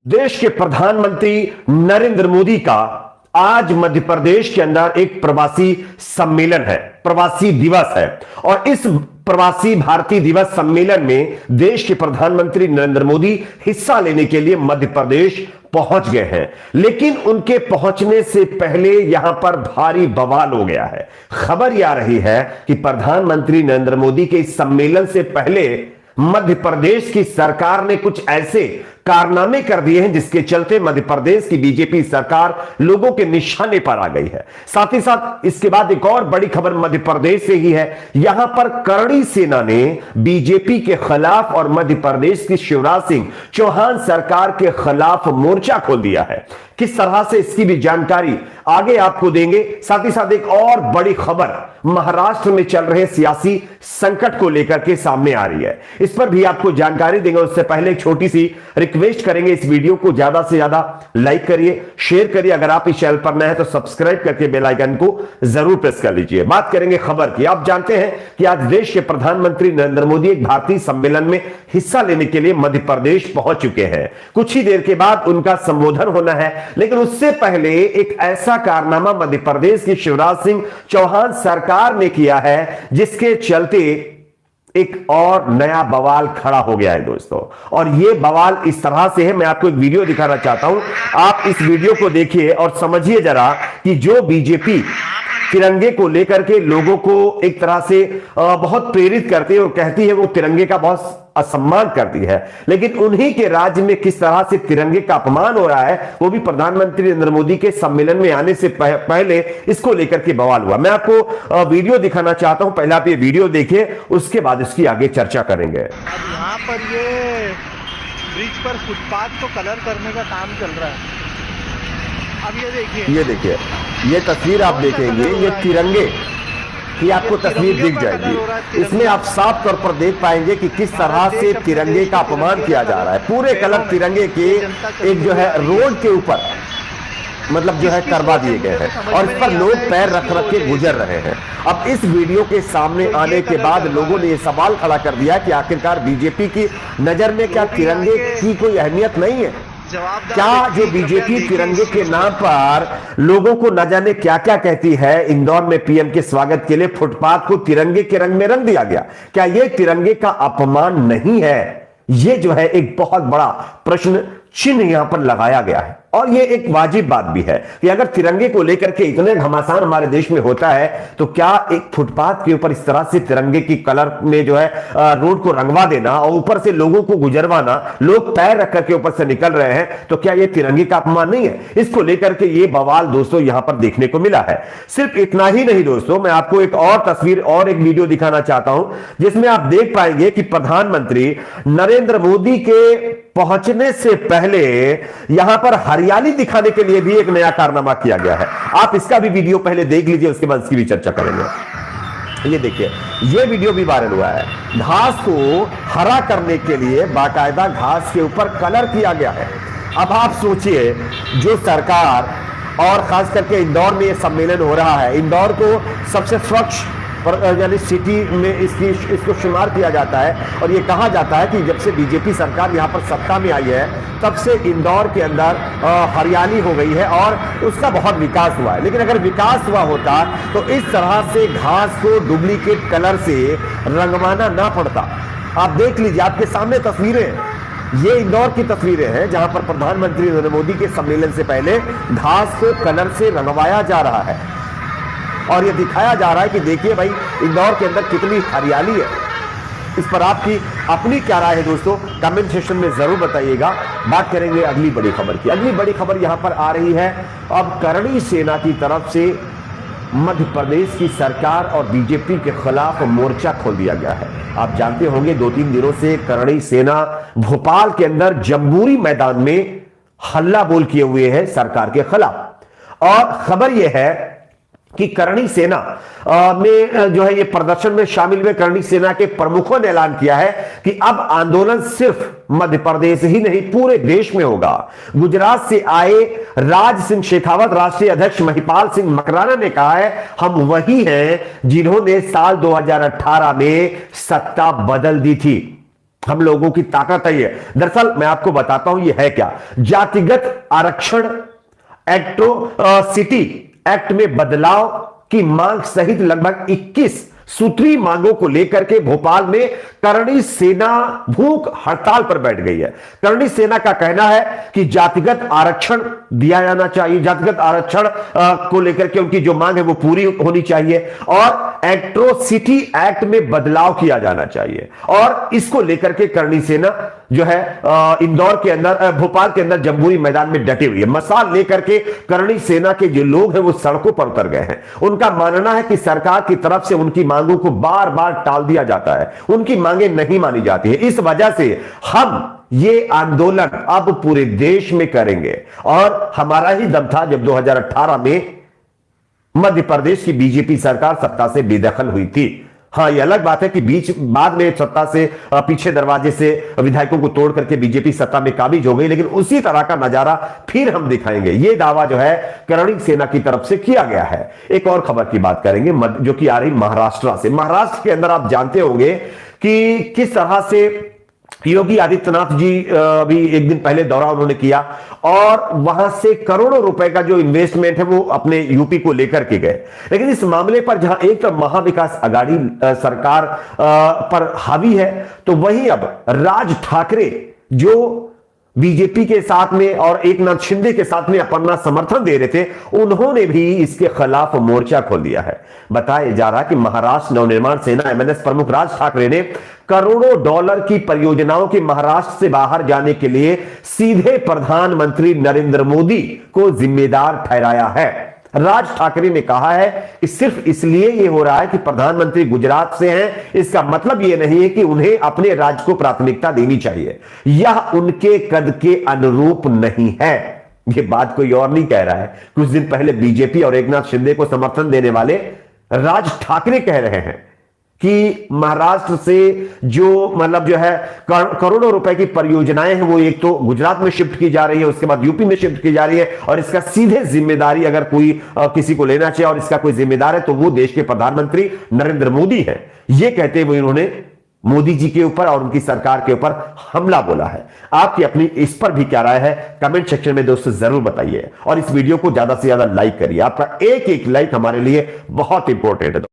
देश के प्रधानमंत्री नरेंद्र मोदी का आज मध्य प्रदेश के अंदर एक प्रवासी सम्मेलन है, प्रवासी दिवस है। और इस प्रवासी भारतीय दिवस सम्मेलन में देश के प्रधानमंत्री नरेंद्र मोदी हिस्सा लेने के लिए मध्य प्रदेश पहुंच गए हैं। लेकिन उनके पहुंचने से पहले यहां पर भारी बवाल हो गया है। खबर यह आ रही है कि प्रधानमंत्री नरेंद्र मोदी के इस सम्मेलन से पहले मध्य प्रदेश की सरकार ने कुछ ऐसे कारनामे कर दिए हैं जिसके चलते मध्य प्रदेश की बीजेपी सरकार लोगों के निशाने पर आ गई है। साथ ही साथ इसके बाद एक और बड़ी खबर मध्य प्रदेश से ही है। यहां पर करणी सेना ने बीजेपी के खिलाफ और मध्य प्रदेश की शिवराज सिंह चौहान सरकार के खिलाफ मोर्चा खोल दिया है। किस तरह से, इसकी भी जानकारी आगे आपको देंगे। साथ ही साथ एक और बड़ी खबर महाराष्ट्र में चल रहे सियासी संकट को लेकर के सामने आ रही है, इस पर भी आपको जानकारी देंगे। उससे पहले एक छोटी सी रिक्वेस्ट करेंगे, इस वीडियो को ज्यादा से ज्यादा लाइक करिए, शेयर करिए। अगर आप इस चैनल पर नए हैं तो सब्सक्राइब करके बेल आइकन को जरूर प्रेस कर लीजिए। बात करेंगे खबर की। आप जानते हैं कि आज देश के प्रधानमंत्री नरेंद्र मोदी एक भारतीय सम्मेलन में हिस्सा लेने के लिए मध्य प्रदेश पहुंच चुके हैं। कुछ ही देर के बाद उनका संबोधन होना है, लेकिन उससे पहले एक ऐसा कारनामा मध्य प्रदेश की शिवराज सिंह चौहान सरकार ने किया है जिसके चलते एक और नया बवाल खड़ा हो गया है दोस्तों। और यह बवाल इस तरह से है, मैं आपको एक वीडियो दिखाना चाहता हूं। आप इस वीडियो को देखिए और समझिए जरा कि जो बीजेपी तिरंगे को लेकर के लोगों को एक तरह से बहुत प्रेरित करती है और कहती है वो तिरंगे का बहुत असम्मान करती है, लेकिन उन्हीं के राज्य में किस तरह से तिरंगे का अपमान हो रहा है, वो भी प्रधानमंत्री नरेंद्र मोदी के सम्मेलन में आने से पहले इसको लेकर के बवाल हुआ। मैं आपको वीडियो दिखाना चाहता हूं, पहले आप ये वीडियो देखिए, उसके बाद इसकी आगे चर्चा करेंगे। यहाँ पर ये ब्रिज पर फुटपाथ को कलर करने का काम चल रहा है। अब ये देखिए, ये तस्वीर आप देखेंगे, ये तिरंगे की आपको तस्वीर दिख जाएगी। इसमें आप साफ तौर पर देख पाएंगे कि किस तरह से तिरंगे का अपमान किया जा रहा है। पूरे कलर तिरंगे के एक जो है रोड के ऊपर मतलब जो है करवा दिए गए हैं और इस पर लोग पैर रख रख के गुजर रहे हैं। अब इस वीडियो के सामने आने के बाद लोगों ने यह सवाल खड़ा कर दिया कि आखिरकार बीजेपी की नजर में क्या तिरंगे की कोई अहमियत नहीं है? क्या जो बीजेपी तिरंगे के नाम पर लोगों को न जाने क्या क्या कहती है, इंदौर में पीएम के स्वागत के लिए फुटपाथ को तिरंगे के रंग में रंग दिया गया, क्या यह तिरंगे का अपमान नहीं है? यह जो है एक बहुत बड़ा प्रश्न चिन्ह यहां पर लगाया गया है। और यह एक वाजिब बात भी है कि अगर तिरंगे को लेकर के इतने घमासान हमारे देश में होता है तो क्या एक फुटपाथ के ऊपर इस तरह से तिरंगे की कलर में जो है रोड को रंगवा देना और ऊपर से लोगों को गुजरवाना, लोग पैर रख करके ऊपर से निकल रहे हैं, तो क्या यह तिरंगे का अपमान नहीं है? इसको लेकर के यह बवाल दोस्तों यहां पर देखने को मिला है। सिर्फ इतना ही नहीं दोस्तों, मैं आपको एक और तस्वीर और एक वीडियो दिखाना चाहता हूं जिसमें आप देख पाएंगे कि प्रधानमंत्री नरेंद्र मोदी के पहुंचने से पहले यहां पर हरियाली दिखाने के लिए भी एक नया कारनामा किया गया है। आप इसका भी वीडियो पहले देख लीजिए, उसके बाद इसकी भी चर्चा करेंगे। ये देखिए, ये वीडियो भी वायरल हुआ है। घास को हरा करने के लिए बाकायदा घास के ऊपर कलर किया गया है। अब आप सोचिए, जो सरकार और खास करके इंदौर में ये सम्मेलन हो रहा है, इंदौर को सबसे स्वच्छ यानी सिटी में इसको शुमार किया जाता है और ये कहा जाता है कि जब से बीजेपी सरकार यहाँ पर सत्ता में आई है तब से इंदौर के अंदर हरियाली हो गई है और उसका बहुत विकास हुआ है। लेकिन अगर विकास हुआ होता तो इस तरह से घास को डुप्लीकेट कलर से रंगवाना ना पड़ता। आप देख लीजिए, आपके सामने तस्वीरें, ये इंदौर की तस्वीरें हैं जहां पर प्रधानमंत्री नरेंद्र मोदी के सम्मेलन से पहले घास को कलर से रंगवाया जा रहा है और यह दिखाया जा रहा है कि देखिए भाई, इंदौर के अंदर कितनी हरियाली है। इस पर आपकी अपनी क्या राय है दोस्तों, कमेंट सेक्शन में जरूर बताइएगा। बात करेंगे अगली बड़ी खबर की। अगली बड़ी खबर यहां पर आ रही है, अब करणी सेना की तरफ से मध्य प्रदेश की सरकार और बीजेपी के खिलाफ मोर्चा खोल दिया गया है। आप जानते होंगे 2-3 दिनों से करणी सेना भोपाल के अंदर जम्बूरी मैदान में हल्ला बोल किए हुए है सरकार के खिलाफ। और खबर यह है कि करणी सेना में जो है ये प्रदर्शन में शामिल हुए करणी सेना के प्रमुखों ने ऐलान किया है कि अब आंदोलन सिर्फ मध्य प्रदेश ही नहीं पूरे देश में होगा। गुजरात से आए राज सिंह शेखावत राष्ट्रीय अध्यक्ष महिपाल सिंह मकराना ने कहा है, हम वही हैं जिन्होंने साल 2018 में सत्ता बदल दी थी। हम लोगों की ताकत है ये। दरअसल मैं आपको बताता हूं ये है क्या। जातिगत आरक्षण एट्रोसिटी एक्ट में बदलाव की मांग सहित लगभग 21 सूत्री मांगों को लेकर के भोपाल में करणी सेना भूख हड़ताल पर बैठ गई है। करणी सेना का कहना है कि जातिगत आरक्षण दिया जाना चाहिए, जातिगत आरक्षण को लेकर के उनकी जो मांग है वो पूरी होनी चाहिए और एट्रोसिटी एक्ट में बदलाव किया जाना चाहिए। और इसको लेकर के करणी सेना जो है इंदौर के अंदर, भोपाल के अंदर जम्बूरी मैदान में डटी हुई है। मसाल लेकर के करणी सेना के जो लोग हैं वो सड़कों पर उतर गए हैं। उनका मानना है कि सरकार की तरफ से उनकी मांगों को बार बार टाल दिया जाता है, उनकी मांगे नहीं मानी जाती है। इस वजह से हम ये आंदोलन अब पूरे देश में करेंगे। और हमारा ही दम था जब 2018 में मध्य प्रदेश की बीजेपी सरकार सत्ता से बेदखल हुई थी। हां, यह अलग बात है कि बाद में सत्ता से पीछे दरवाजे से विधायकों को तोड़ करके बीजेपी सत्ता में काबिज हो गई, लेकिन उसी तरह का नजारा फिर हम दिखाएंगे। यह दावा जो है करणी सेना की तरफ से किया गया है। एक और खबर की बात करेंगे जो कि आ रही महाराष्ट्र से। महाराष्ट्र के अंदर आप जानते होंगे कि किस तरह से योगी आदित्यनाथ जी अभी एक दिन पहले दौरा उन्होंने किया और वहां से करोड़ों रुपए का जो इन्वेस्टमेंट है वो अपने यूपी को लेकर के गए। लेकिन इस मामले पर जहां एक तो महाविकास आघाड़ी सरकार पर हावी है, तो वहीं अब राज ठाकरे जो बीजेपी के साथ में और एकनाथ शिंदे के साथ में अपना समर्थन दे रहे थे, उन्होंने भी इसके खिलाफ मोर्चा खोल दिया है। बताया जा रहा है कि महाराष्ट्र नवनिर्माण सेना एमएनएस प्रमुख राज ठाकरे ने करोड़ों डॉलर की परियोजनाओं के महाराष्ट्र से बाहर जाने के लिए सीधे प्रधानमंत्री नरेंद्र मोदी को जिम्मेदार ठहराया है। राज ठाकरे ने कहा है कि सिर्फ इसलिए यह हो रहा है कि प्रधानमंत्री गुजरात से हैं, इसका मतलब यह नहीं है कि उन्हें अपने राज्य को प्राथमिकता देनी चाहिए। यह उनके कद के अनुरूप नहीं है। यह बात कोई और नहीं कह रहा है। कुछ दिन पहले बीजेपी और एकनाथ शिंदे को समर्थन देने वाले राज ठाकरे कह रहे हैं कि महाराष्ट्र से जो मतलब जो है करोड़ों रुपए की परियोजनाएं हैं वो एक तो गुजरात में शिफ्ट की जा रही है, उसके बाद यूपी में शिफ्ट की जा रही है और इसका सीधे जिम्मेदारी अगर कोई किसी को लेना चाहिए और इसका कोई जिम्मेदार है तो वो देश के प्रधानमंत्री नरेंद्र मोदी है। ये कहते हुए उन्होंने मोदी जी के ऊपर और उनकी सरकार के ऊपर हमला बोला है। आपकी अपनी इस पर भी क्या राय है कमेंट सेक्शन में दोस्तों जरूर बताइए और इस वीडियो को ज्यादा से ज्यादा लाइक करिए। आपका एक एक लाइक हमारे लिए बहुत इंपॉर्टेंट है।